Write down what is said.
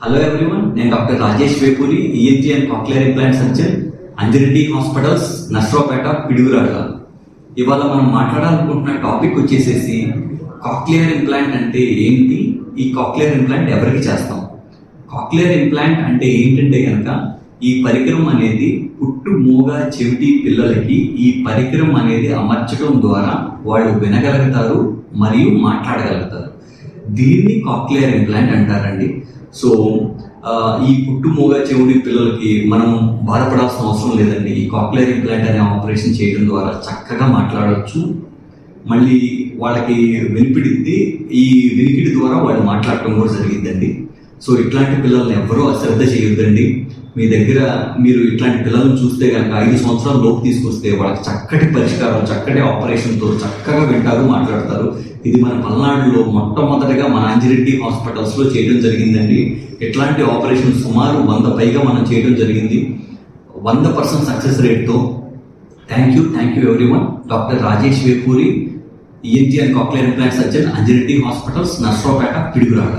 Hello everyone, నేను doctor Rajesh Vepuri, ENT and cochlear implant surgeon, Anjireddy hospitals, Narasaraopet, Piduguralla. ఇవాళ మనం మాట్లాడాలనుకుంటున్న టాపిక్ వచ్చేసేసి కాక్లియర్ ఇంప్లాంట్ అంటే ఏంటి, ఈ కాక్లియర్ ఇంప్లాంట్ ఎవరికి చేస్తాం. కాక్లియర్ ఇంప్లాంట్ అంటే ఏంటంటే కనుక ఈ పరికరం అనేది పుట్టు మూగ చెవిటి పిల్లలకి ఈ పరికరం అనేది అమర్చడం ద్వారా వాళ్ళు వినగలుగుతారు మరియు మాట్లాడగలుగుతారు. దీన్ని కాక్లియర్ ఇంప్లాంట్ అంటారండి. సో ఈ పుట్టు మూగ చెవుడి పిల్లలకి మనం బాధపడాల్సిన అవసరం లేదండి. ఈ కాక్లియర్ ఇంప్లాంట్ అనే ఆపరేషన్ చేయడం ద్వారా చక్కగా మాట్లాడవచ్చు. మళ్ళీ వాళ్ళకి వినిపిడిద్ది, ఈ వినికిడి ద్వారా వాళ్ళు మాట్లాడటం కూడా జరిగిద్దండి. సో ఇట్లాంటి పిల్లల్ని ఎవరూ అశ్రద్ధ చేయొద్దండి. మీ దగ్గర మీరు ఇట్లాంటి పిల్లలను చూస్తే కనుక 5 సంవత్సరాల లోపు తీసుకొస్తే వాళ్ళకి చక్కటి పరిష్కారం, చక్కటి ఆపరేషన్తో చక్కగా వింటారు, మాట్లాడతారు. ఇది మన పల్నాడులో మొట్టమొదటిగా మన అంజిరెడ్డి హాస్పిటల్స్లో చేయడం జరిగిందండి. ఇట్లాంటి ఆపరేషన్ సుమారు 100 పైగా మనం చేయడం జరిగింది, 100% సక్సెస్ రేట్తో. Thank you everyone. Doctor Rajesh Vepuri, ENT and cochlear implant surgeon, Anjireddy hospitals, Narasaraopet, Piduguralla.